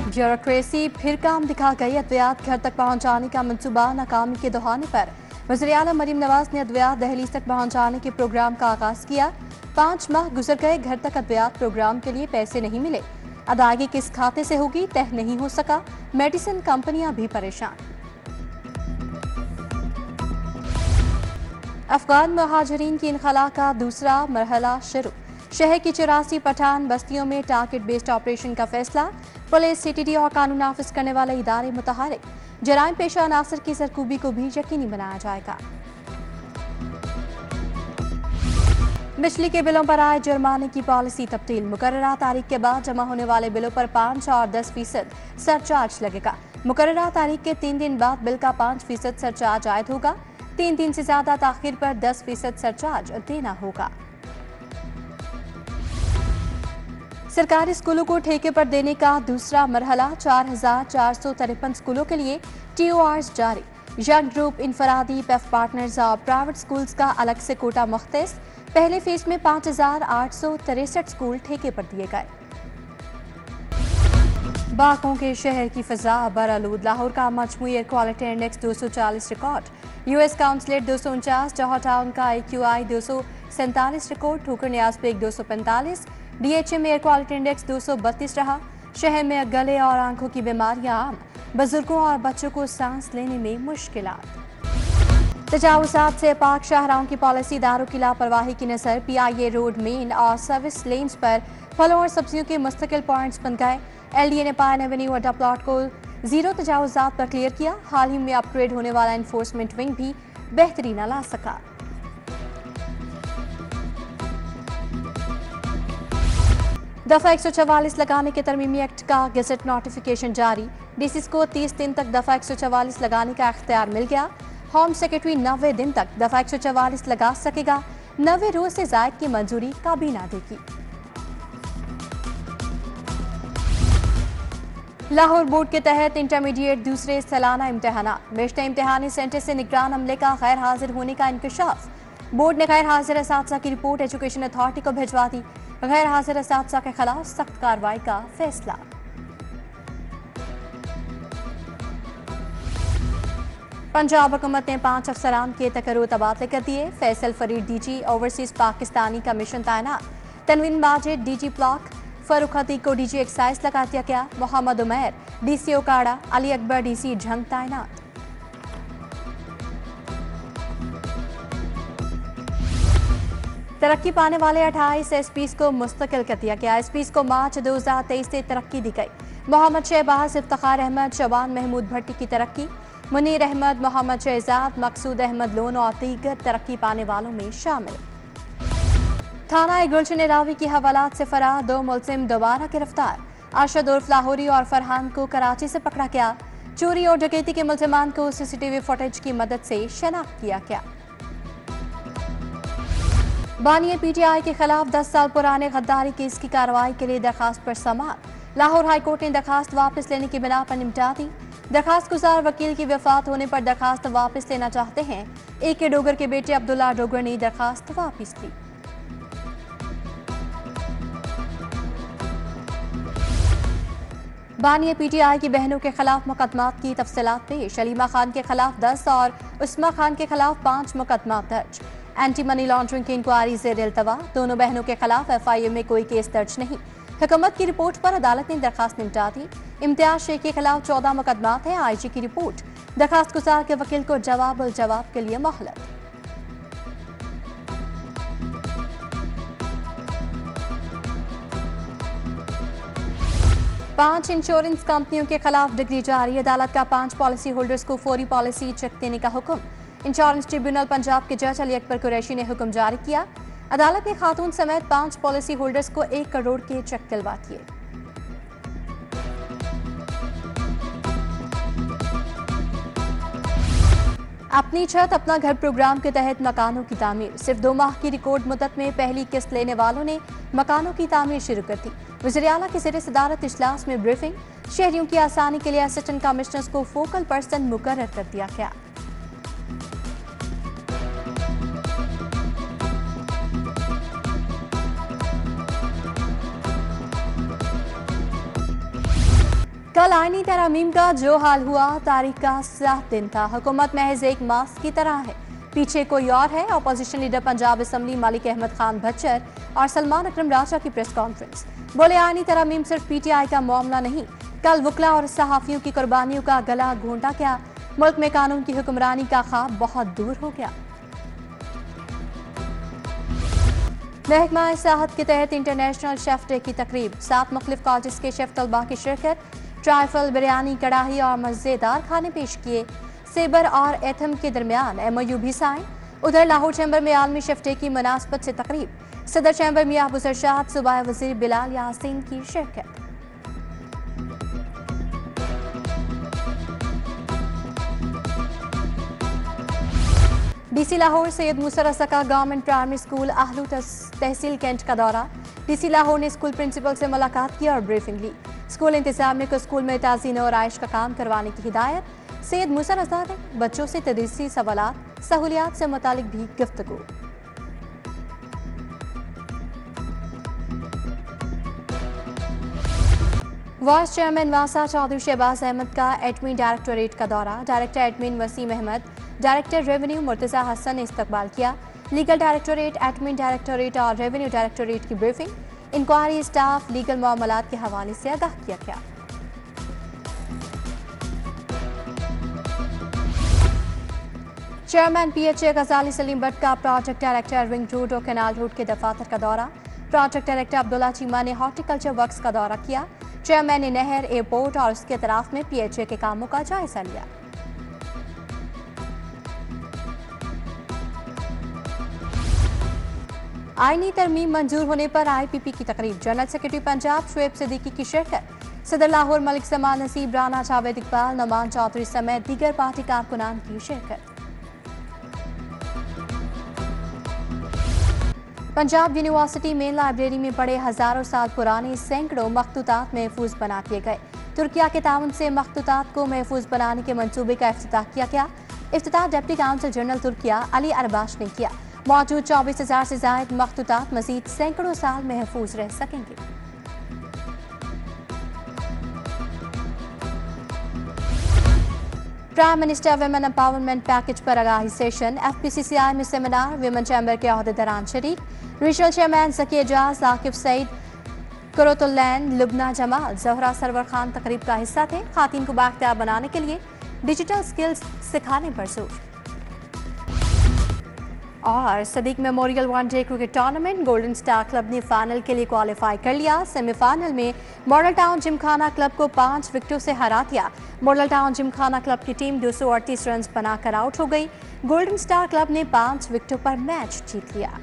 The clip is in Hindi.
ब्यूरोक्रेसी फिर काम दिखा गई। अद्वियात घर तक पहुंचाने का मंसूबा नाकामी के दौहाने पर वज़ीर आला मरीम नवाज ने अद्वियात दहलीज तक पहुंचाने के प्रोग्राम का आगाज किया। 5 माह गुजर गए, घर तक अद्वियात प्रोग्राम के लिए पैसे नहीं मिले। अदायगी किस खाते से होगी तय नहीं हो सका। मेडिसिन कंपनियां भी परेशान। अफगान महाजरीन की इनखला का दूसरा मरहला शुरू। शहर की 84 पठान बस्तियों में टारगेट बेस्ड ऑपरेशन का फैसला। पुलिस, सीटीडी और कानून नाफिज करने वाले इदारे मुतहरिक। जराइम पेशा अनासर की सरकूबी को भी यकीनी बनाया जाएगा। बिजली के बिलों पर आए जुर्माने की पॉलिसी तब्दील। मुकर्ररा तारीख के बाद जमा होने वाले बिलों पर 5 और 10% सरचार्ज लगेगा। मुकर्ररा तारीख के 3 दिन बाद बिल का 5% सरचार्ज आयद होगा। 3 दिन से ज्यादा ताखिर पर 10% सरचार्ज देना होगा। सरकारी स्कूलों को ठेके पर देने का दूसरा मरहला। 4,453 स्कूलों के लिए TORs जारी। यंग ग्रुप, इनफरादी, पेफ पार्टनर्स और प्राइवेट स्कूल्स का अलग से कोटा मुख्तस। पहले फेज में 5,863 स्कूल ठेके पर दिए गए। बागों के शहर की फिजा बरालूद। लाहौर का मजमूई air quality index 240 record. US consulate 249। Johar town का AQI 247 record. Thokar Niaz 245। DHM air quality index 232 रहा। शहर में गले और आंखों की बीमारियां आम। बुजुर्गों और बच्चों को सांस लेने में मुश्किलात। तजावुज़ात से पाक शाहराहों की पॉलिसी, दारों की लापरवाही की नज़र। PIA रोड, मेन और सर्विस लेन्स पर फलों और सब्जियों के मुस्तकिल पॉइंट्स बन गए। LDA ने पाइन एवेन्यू अड्डा प्लॉट को 0 तजावुज़ात पर क्लियर किया। हाल ही में अपग्रेड होने वाला इन्फोर्समेंट विंग भी बेहतरी न ला सका। दफा 144 लगाने के तरमीमी एक्ट का गेजेट नोटिफिकेशन जारी। DCs को 30 दिन तक दफा 144 लगाने का इख्तियार मिल गया। होम सेक्रेटरी 90 दिन तक दफा 144 लगा सकेगा। 90 रोज से जायद की मंजूरी काबीना देगी। लाहौर बोर्ड के तहत इंटरमीडिएट दूसरे सालाना इम्तहानात। बेशतर इम्तहानी सेंटर से निगरान अमले का गैर हाजिर होने का इंकशाफ। बोर्ड ने गैर हाजिर असातिज़ा की रिपोर्ट एजुकेशन अथॉरिटी को भिजवा दी। गैर हाजिर असातिज़ा के खिलाफ सख्त कार्रवाई का फैसला। पंजाब हुकूमत ने 5 अफसरान के तकर्रुर तबादले कर दिए। Faisal Farid DG overseas Pakistani commission तैनात। तनवीन माजिद DG ब्लॉक। फरूख अतीक को DG एक्साइज लगा दिया गया। मोहम्मद उमैर DC ओकाड़ा। अली अकबर DC झंग तैनात। तरक्की पाने वाले 28 SPs को मुस्तकिल कर दिया गया। SPs को मार्च 2023 से तरक्की दी गई। मोहम्मद शहबाज, इफ्तिखार अहमद, शबान महमूद भट्टी की तरक्की। मुनीर अहमद, मोहम्मद शहजाद, मकसूद अहमद लोन और दीगर तरक्की पाने वालों में शामिल। थाना गुलशन रावी की हवालात से फरार 2 मुलजिम दोबारा गिरफ्तार। अरशद उर्फ लाहौरी और फरहान को कराची से पकड़ा गया। चोरी और डकैती के मुलजिमान को CCTV फुटेज की मदद से शनाख्त किया गया। बानिया PTI के खिलाफ 10 साल पुराने गद्दारी केस की कार्रवाई के लिए दरखास्त पर समाअत। लाहौर हाईकोर्ट ने दरखास्त वापस लेने की बिना पर निपटा दी। दरखास्त गुजार वकील की वफात होने पर दरखास्त वापस लेना चाहते हैं। AK डोगर के बेटे अब्दुल्ला डोगर ने दरखास्त वापस ली। बानिया PTI की बहनों के खिलाफ मुकदमात की तफसीलात पेश। अलीमा खान के खिलाफ 10 और उस्मा खान के खिलाफ 5 मुकदमात दर्ज। एंटी मनी लॉन्ड्रिंग की इंक्वायरी ज़ेर इल्तवा। दोनों बहनों के खिलाफ FIA में कोई केस दर्ज नहीं। हुकूमत की रिपोर्ट पर अदालत ने दरखास्त निपटा दी। इम्तियाज शेख के खिलाफ 14 मुकदमात हैं। IG की रिपोर्ट। दरखास्त गुजार के वकील को जवाब उल जवाब के लिए मोहलत। पांच इंश्योरेंस कंपनियों के खिलाफ डिग्री जारी। अदालत का 5 पॉलिसी होल्डर्स को फौरी पॉलिसी चेक देने का हुक्म। इंश्योरेंस ट्रिब्यूनल पंजाब के जज अली अकबर कुरैशी ने हुक्म जारी किया। अदालत ने खातून समेत 5 पॉलिसी होल्डर्स को 1 करोड़ के चेक दिलवा दिए। अपनी छत अपना घर प्रोग्राम के तहत मकानों की तामीर। सिर्फ 2 माह की रिकॉर्ड मुद्दत में पहली किस्त लेने वालों ने मकानों की तामीर शुरू कर दी। वज़ीर आला की ज़ेर सदारत इजलास में ब्रीफिंग। शहरियों की आसानी के लिए असिस्टेंट कमिश्नर्स को फोकल पर्सन मुकर्रर कर दिया गया। कल आईनी तरमीम का जो हाल हुआ तारीख का 7 दिन था। हुकूमत महज एक मास्क की तरह है, पीछे कोई और है। Opposition leader Punjab assembly Malik Ahmad Khan Bhachar और सलमान अकरम राजा की प्रेस कॉन्फ्रेंस। बोले आईनी तरमीम सिर्फ PTI का मामला नहीं, कल वकला और सहाफियों की कुर्बानियों का गला घोंटा क्या। मुल्क में कानून की हुक्मरानी का ख्वाब बहुत दूर हो गया। महकमा सियाहत के तहत इंटरनेशनल शेफ डे की तकरीब, 7 मुख्तलिफ कॉलेज के शेफ तलबा की शिरकत। ट्राइफल, बिरयानी, कड़ाही और मजेदार खाने पेश किए। सेबर और एथम के दरमियान MOU भी साइन। उधर लाहौर चैम्बर में आलमी शेफ डे की मुनासबत से तकरीब, सदर चैम्बर मियां अबू सरशाद, सूबाई वजीर बिलाल यासीन की शिरकत। DC लाहौर सैयद मूसा रज़ा का गवर्नमेंट प्राइमरी स्कूल आहलू तहसील कैंट का दौरा। DC लाहौर ने स्कूल प्रिंसिपल से मुलाकात की और ब्रीफिंग ली। स्कूल इंतजामिया को स्कूल में ताज़ीन और आइश का काम करवाने की हिदायत। सैयद मूसा रज़ा ने बच्चों से तदरीसी सवालात सहूलियात से मुतालिक भी गुफ्तगू। वाइस चेयरमैन वासा चौधरी शहबाज अहमद का एडमिन डायरेक्टोरेट का दौरा। Director admin Waseem Ahmad, director revenue Murtaza Hassan ने इस्तकबाल किया। लीगल डायरेक्टोरेट, एडमिन डायरेक्टोरेट और रेवेन्यू डायरेक्टोरेट की ब्रीफिंग। इंक्वायरी स्टाफ लीगल मामलात के हवाले से आगाह किया गया। चेयरमैन PHA गजाली सलीम भट्ट का प्रोजेक्ट डायरेक्टर रिंग रोड और कैनाल रोड के दफातर का दौरा। प्रोजेक्ट डायरेक्टर अब्दुल्ला चीमा ने हॉर्टिकल्चर वर्क्स का दौरा किया। चेयरमैन ने नहर, एयरपोर्ट और उसके अतराफ में PHA के कामों का जायजा लिया। आईनी तरमीम मंजूर होने पर IPP की तकरीब, जनरल सेक्रेटरी पंजाब शुएब सिद्दीकी की शिरकत। सदर लाहौर मलिक समान नसीब, राना जावेद इकबाल, नमान चौधरी समेत दीगर पार्टी कारकुनान की शिरकत। पंजाब यूनिवर्सिटी मेन लाइब्रेरी में पड़े हजारों साल पुराने सैकड़ों मखतूतात महफूज बना दिए गए। तुर्किया के ताउन से मखतूतात को महफूज बनाने के मंसूबे का इफ्तिताह किया गया। इफ्तिताह डिप्टी काउंसिल जनरल तुर्किया अली अरबाश ने किया। मौजूद 24,000 से ज्यादा मखतूतात मजीद सैकड़ों साल महफूज रह सकेंगे। Prime minister women empowerment package पर आगाही सेशन। FPCCI में सेमिनार, विमेन चैम्बर के अहदेदारान शरीक। रीजनल चेयरमैन ज़की एजाज, आकिब सईद, कुरतुल्लैन, लुबना जमाल, जहरा सरवर खान तकरीब का हिस्सा थे। खातून को बाख्तियार बनाने के लिए डिजिटल स्किल्स सिखाने पर जोर। और Sadiq memorial one day cricket tournament, golden star club ने फाइनल के लिए क्वालिफाई कर लिया। सेमीफाइनल में मॉडल टाउन जिमखाना क्लब को 5 विकेटों से हरा दिया। मॉडल टाउन जिमखाना क्लब की टीम 238 रन बनाकर आउट हो गई। गोल्डन स्टार क्लब ने 5 विकेटों पर मैच जीत लिया।